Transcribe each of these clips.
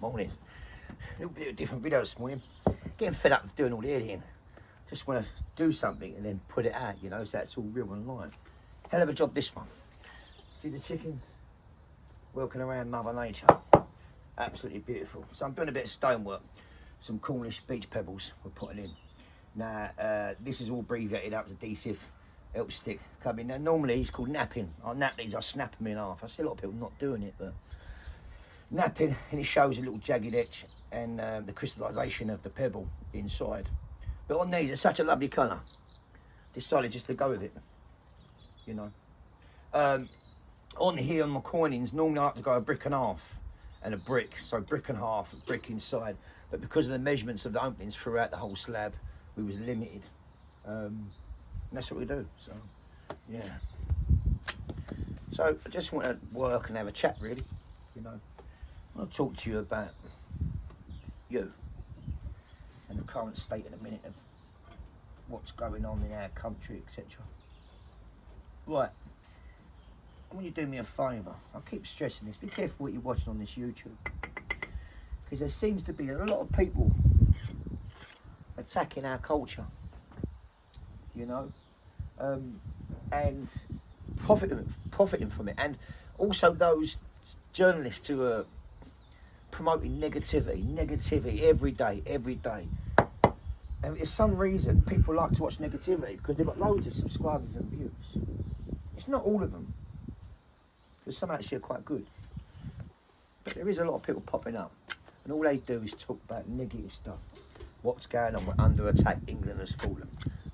Morning. A little bit of a different video this morning. Getting fed up of doing all the editing. Just want to do something and then put it out, you know, so that's all real and live. Hell of a job this one. See the chickens working around Mother Nature. Absolutely beautiful. So I'm doing a bit of stonework. Some Cornish beach pebbles we're putting in. Now, this is all abbreviated up to adhesive. Help stick coming. Now, normally it's called napping. I nap these, I snap them in half. I see a lot of people not doing it, but napping, and it shows a little jagged edge and the crystallisation of the pebble inside. But on these, it's such a lovely colour. Decided just to go with it, you know. On here on my coinings, normally I like to go a brick and half and a brick. So brick and half, a brick inside. But because of the measurements of the openings throughout the whole slab, we was limited. And that's what we do, so, yeah. So I just want to work and have a chat, really, you know. I'll talk to you about you and the current state in a minute of what's going on in our country, etc. Right, I want you to do me a favour. I keep stressing this. Be careful what you're watching on this YouTube, because there seems to be a lot of people attacking our culture, you know, and profiting from it, and also those journalists who are promoting negativity every day. And for some reason, people like to watch negativity because they've got loads of subscribers and views. It's not all of them, because some actually are quite good. But there is a lot of people popping up, and all they do is talk about negative stuff. What's going on? We're under attack. England has fallen.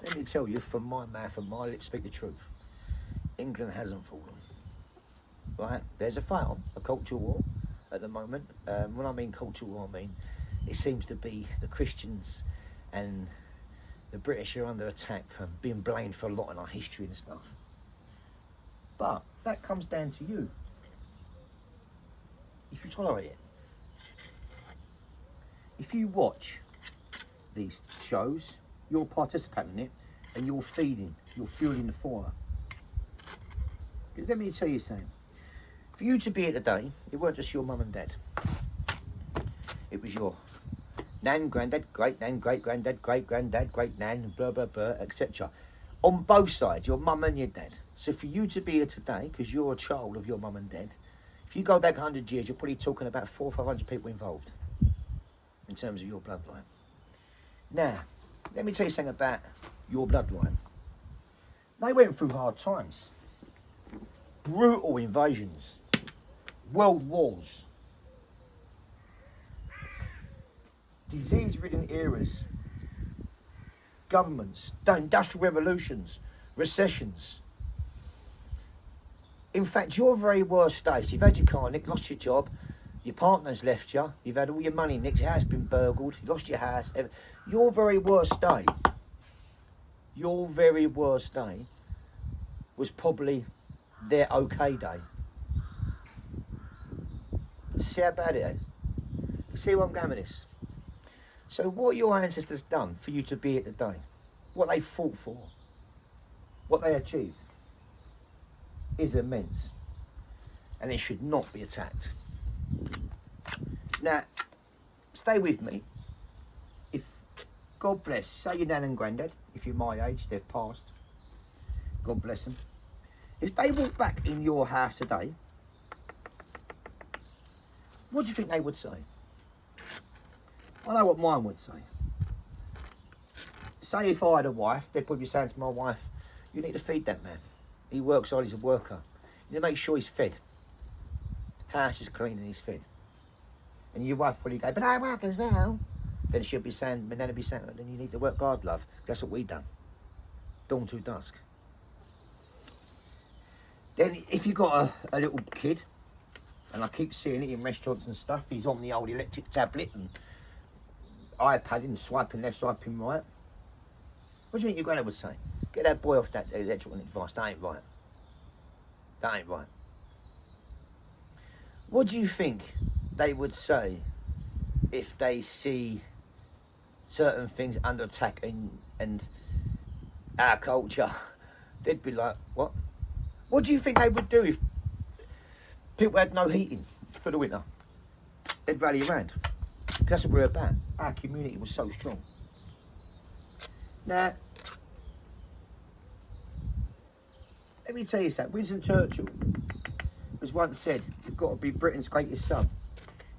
Let me tell you, from my mouth and my lips, speak the truth. England hasn't fallen. Right? There's a fight on, a cultural war at the moment. When I mean cultural war, I mean it seems to be the Christians and the British are under attack for being blamed for a lot in our history and stuff. But that comes down to you. If you tolerate it. If you watch these shows, you're participating in it and you're feeding, you're fueling the fire. Because let me tell you something. For you to be here today, it weren't just your mum and dad. It was your nan, granddad, great nan, great granddad, great granddad, great nan, blah, blah, blah, etc. On both sides, your mum and your dad. So for you to be here today, because you're a child of your mum and dad, if you go back 100 years, you're probably talking about 400 or 500 people involved in terms of your bloodline. Now, let me tell you something about your bloodline. They went through hard times. Brutal invasions. World wars. Disease-ridden eras. Governments. Industrial revolutions. Recessions. In fact, your very worst days. You've had your car nicked, lost your job, your partner's left you, you've had all your money nicked, your house been burgled, you lost your house. Your very worst day was probably their okay day. See how bad it is? You see where I'm going with this? So what your ancestors done for you to be here today, what they fought for, what they achieved, is immense. And it should not be attacked. Now, stay with me. If, God bless, say your nan and granddad, if you're my age, they've passed. God bless them. If they walk back in your house today, what do you think they would say? I know what mine would say. Say if I had a wife, they'd probably be saying to my wife, you need to feed that man. He works hard, he's a worker. You need to make sure he's fed. House is clean and he's fed. And your wife probably go, but I work as well. Then she'll be saying, then be saying, then you need to work hard, love. That's what we done. Dawn to dusk. Then if you got a little kid, and I keep seeing it in restaurants and stuff, he's on the old electric tablet and iPad and swiping left, swiping right. What do you think your granddad would say? Get that boy off that electrical device, that ain't right. That ain't right. What do you think they would say if they see certain things under attack and our culture? They'd be like, what? What do you think they would do if people had no heating for the winter? they'd rally around. That's what we're about. Our community was so strong. Now, let me tell you something. Winston Churchill was once said, "You've got to be Britain's greatest son."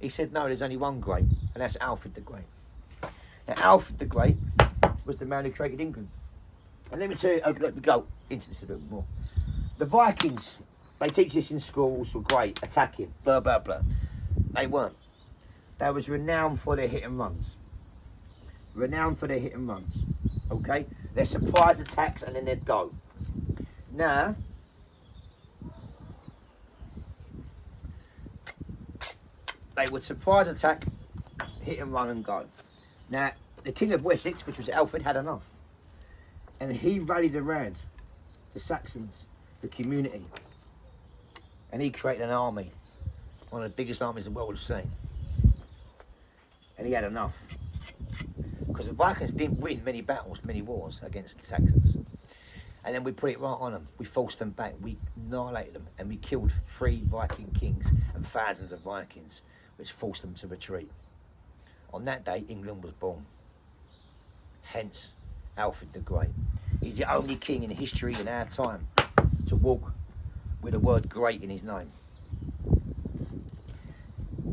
He said, "No, there's only one great, and that's Alfred the Great." Now, Alfred the Great was the man who created England. And let me tell you, let me go into this a bit more. The Vikings, they teach this in schools, were great, attacking, blah, blah, blah. They weren't. They was renowned for their hit and runs. Renowned for their hit and runs. Okay? Their surprise attacks and then they'd go. Now, they would surprise attack, hit and run and go. Now, the King of Wessex, which was Alfred, had enough. And he rallied around the Saxons, the community. And he created an army. One of the biggest armies the world has seen. And he had enough. Because the Vikings didn't win many battles, many wars against the Saxons. And then we put it right on them. We forced them back. We annihilated them. And we killed 3 Viking kings and thousands of Vikings, which forced them to retreat. On that day, England was born. Hence, Alfred the Great. He's the only king in history in our time to walk with the word great in his name.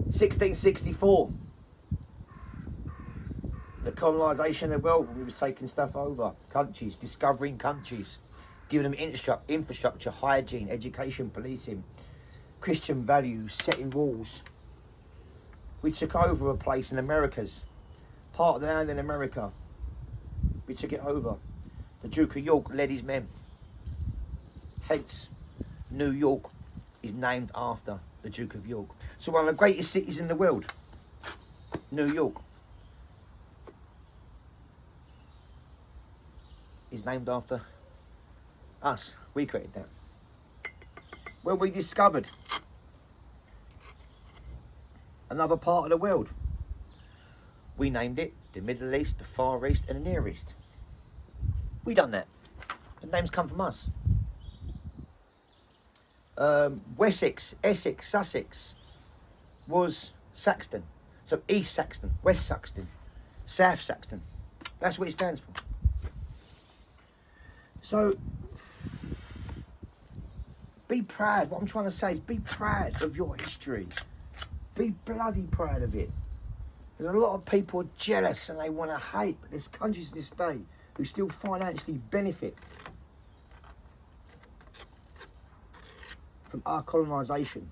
1664. The colonisation of the world, when we was taking stuff over. Countries, discovering countries. Giving them infrastructure, hygiene, education, policing. Christian values, setting rules. We took over a place in Americas. Part of the land in America. We took it over. The Duke of York led his men. Hence, New York is named after the Duke of York. So one of the greatest cities in the world, New York, is named after us. We created that. Well, we discovered another part of the world. We named it the Middle East, the Far East and the Near East. We done that. The names come from us. Wessex, Essex, Sussex was Saxon. So East Saxon, West Saxon, South Saxon. That's what it stands for. So be proud. What I'm trying to say is be proud of your history. Be bloody proud of it. There's a lot of people jealous and they want to hate, but there's countries in this day who still financially benefit from our colonisation.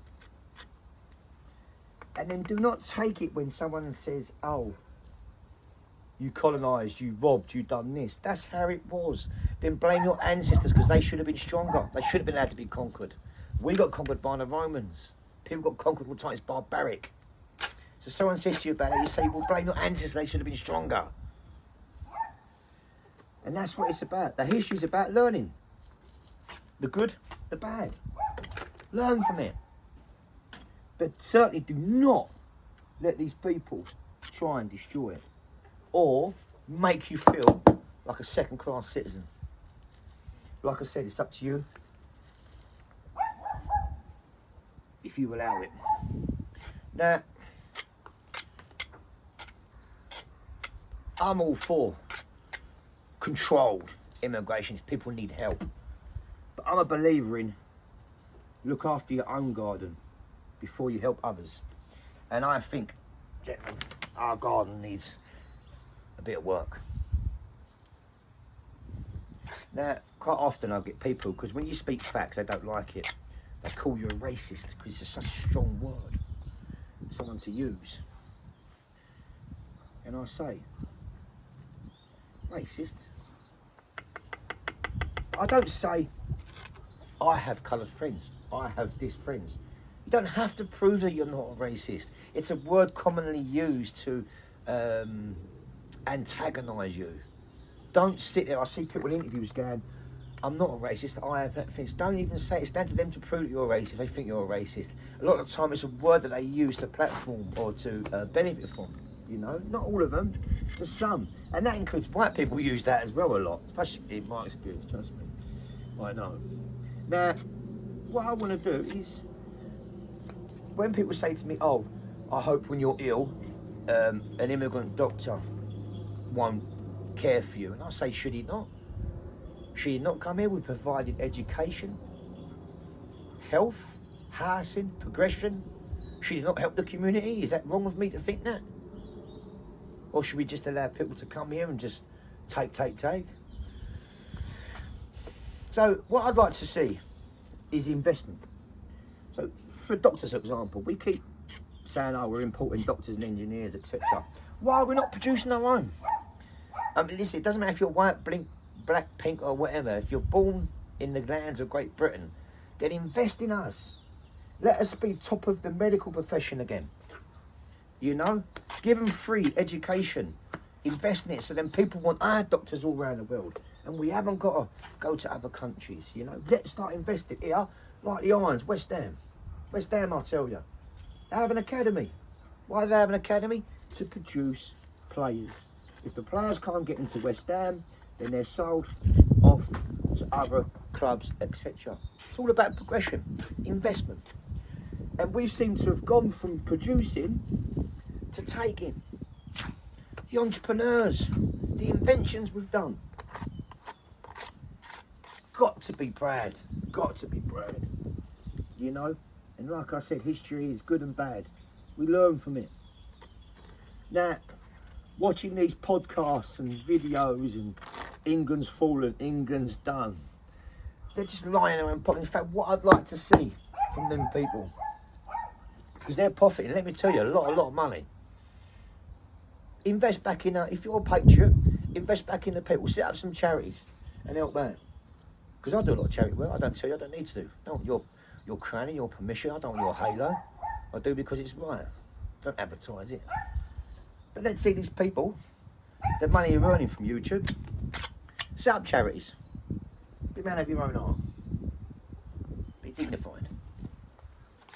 And then do not take it when someone says, "Oh, you colonised, you robbed, you done this." That's how it was. Then blame your ancestors because they should have been stronger. They should have been allowed to be conquered. We got conquered by the Romans. People got conquered all the time. It's barbaric. So if someone says to you about it, you say, "Well, blame your ancestors. They should have been stronger." And that's what it's about. The history is about learning. The good, the bad. Learn from it. But certainly do not let these people try and destroy it. Or make you feel like a second-class citizen. Like I said, it's up to you. If you allow it. Now, I'm all for controlled immigration if people need help. But I'm a believer in look after your own garden before you help others. And I think our garden needs a bit of work. Now, quite often I get people, because when you speak facts, they don't like it. They call you a racist because it's such a strong word, someone to use. And I say, racist? I don't say I have coloured friends, I have this friends. You don't have to prove that you're not a racist. It's a word commonly used to antagonise you. Don't sit there. I see people in interviews going, "I'm not a racist, I have things." Don't even say it. It's down to them to prove that you're a racist. They think you're a racist. A lot of the time it's a word that they use to platform or to benefit from. You know, not all of them, but some. And that includes white people use that as well a lot, especially in my experience, trust me. I know. Now, what I want to do is, when people say to me, "Oh, I hope when you're ill, an immigrant doctor won't care for you. And I say, should he not? Should he not come here? We provided education, health, housing, progression. Should he not help the community? Is that wrong of me to think that? Or should we just allow people to come here and just take? So what I'd like to see is investment. So for doctors, for example, we keep saying, oh, we're importing doctors and engineers, etc. Why are we not producing our own? I mean, listen, it doesn't matter if you're white, black, pink, or whatever. If you're born in the lands of Great Britain, then invest in us. Let us be top of the medical profession again. You know, give them free education, invest in it, so then people want our doctors all around the world, and we haven't got to go to other countries. You know, let's start investing here, like the Irons, West Ham, I tell you, they have an academy. Why do they have an academy? To produce players. If the players can't get into West Ham, then they're sold off to other clubs, etc. It's all about progression, investment. And we seem to have gone from producing to taking. The entrepreneurs, the inventions we've done. Got to be proud, you know? And like I said, history is good and bad. We learn from it. Now, watching these podcasts and videos and England's fallen, England's done, they're just lying around. In fact, what I'd like to see from them people, because they're profiting, let me tell you, a lot of money. Invest back in, if you're a patriot, invest back in the people. Set up some charities and help out. Because I do a lot of charity work. I don't tell you, I don't need to do. I don't want your cranny, your permission. I don't want your halo. I do because it's right. Don't advertise it. But let's see these people, the money you're earning from YouTube, set up charities. Be a man of your own art. Be dignified.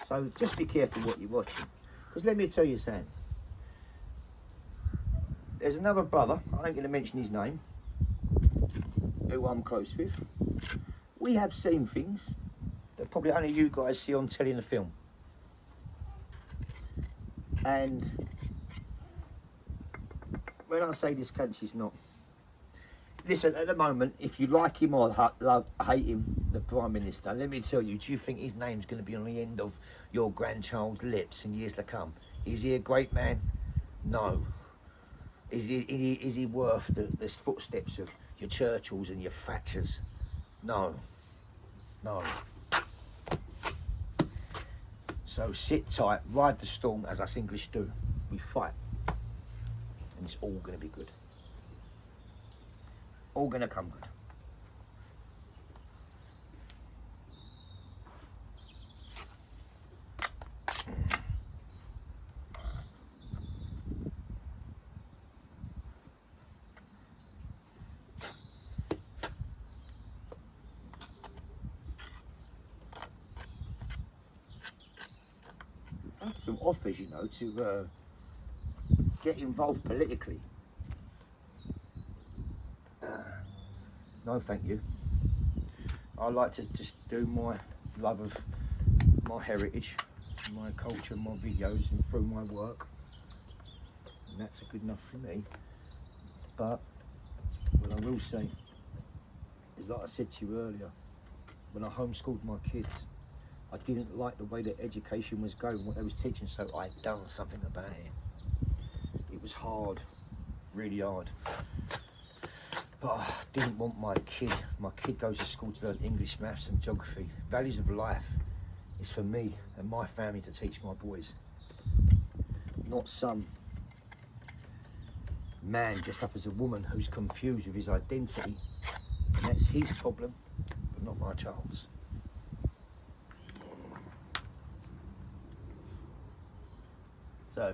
So just be careful what you're watching. Because let me tell you, Sam, there's another brother, I ain't going to mention his name, who I'm close with. We have seen things that probably only you guys see on telly in the film. And when I say this country's not, listen, at the moment, if you like him or hate him, the Prime Minister, let me tell you, do you think his name's going to be on the end of your grandchild's lips in years to come? Is he a great man? No. Is he worth the footsteps of your Churchills and your Thatchers? No. So sit tight, ride the storm, as us English do. We fight. And it's all going to be good. All going to come good. Some offers, you know, to get involved politically. No, thank you. I like to just do my love of my heritage, my culture, my videos, and through my work, and that's good enough for me. But what I will say is, like I said to you earlier, when I homeschooled my kids, I didn't like the way that education was going, what they was teaching, so I done something about it. It was hard, really hard. But I didn't want my kid goes to school to learn English, maths and geography. Values of life is for me and my family to teach my boys. Not some man dressed up as a woman who's confused with his identity, and that's his problem, but not my child's. So,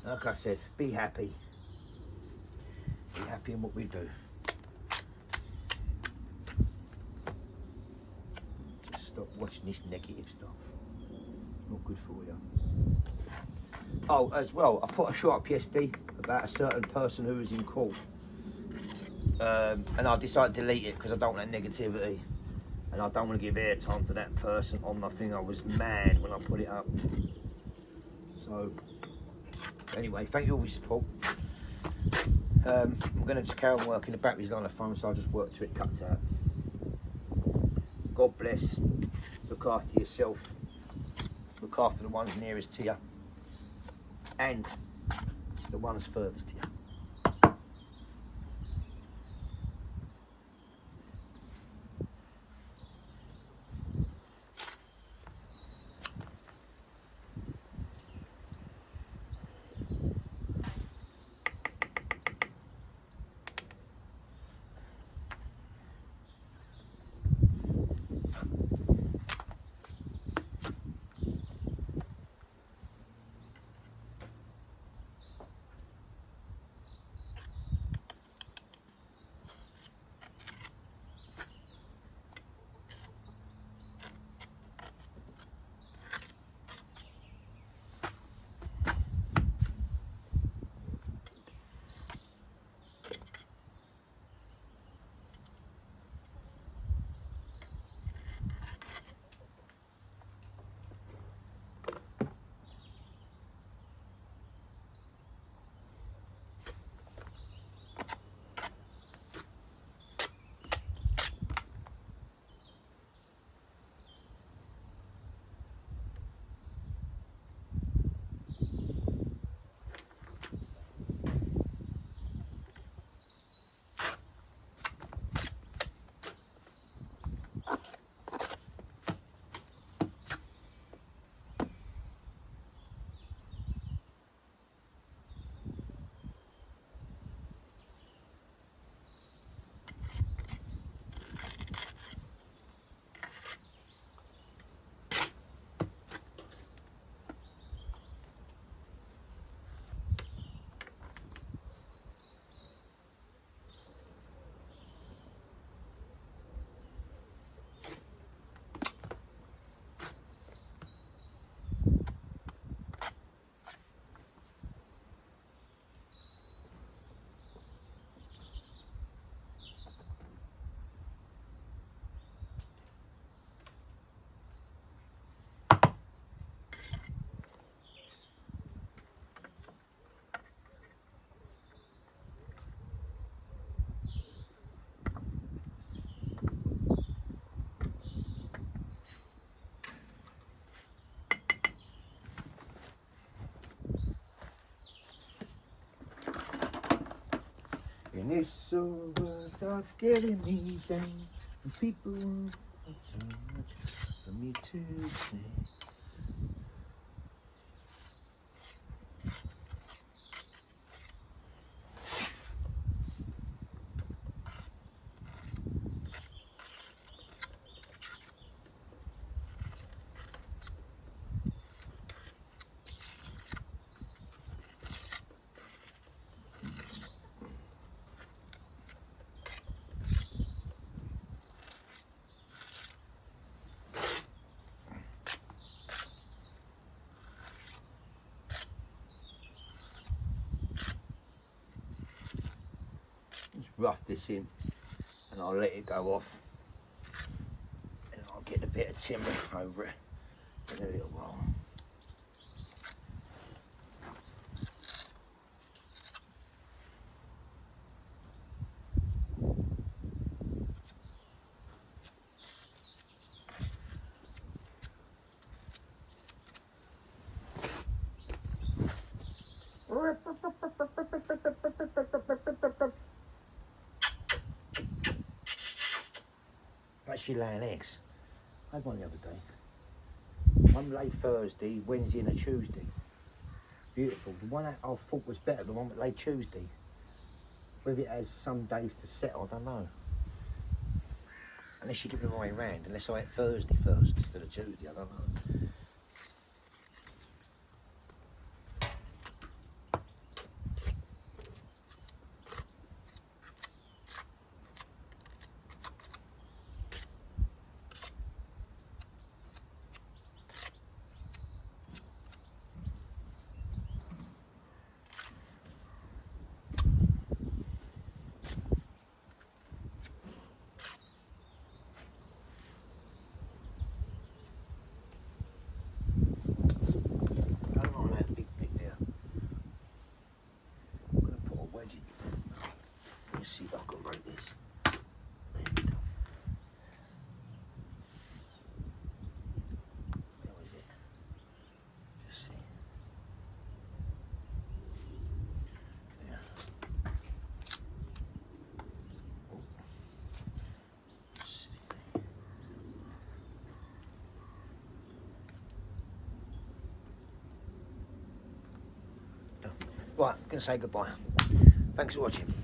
like I said, be happy. Be happy in what we do. Just stop watching this negative stuff. Not good for you. Oh, as well, I put a short up yesterday about a certain person who was in court. And I decided to delete it because I don't want that negativity. And I don't want to give airtime to that person on my thing. I was mad when I put it up. So So anyway, thank you all for your support. I'm going to just carry on working. The battery's on the phone, so I'll just work till it cuts out. God bless. Look after yourself. Look after the ones nearest to you. And the ones furthest to you. In this world that's getting me down, and people want too much for me to say. Rough this in and I'll let it go off and I'll get a bit of timber over it in a little while. Actually laying eggs. I had one the other day. One laid Thursday, Wednesday and a Tuesday. Beautiful. The one that I thought was better, the one that laid Tuesday. Whether it has some days to settle, I don't know. Unless you give it the right way round, unless I ate Thursday first instead of Tuesday, I don't know. Right, I'm going to say goodbye. Thanks for watching.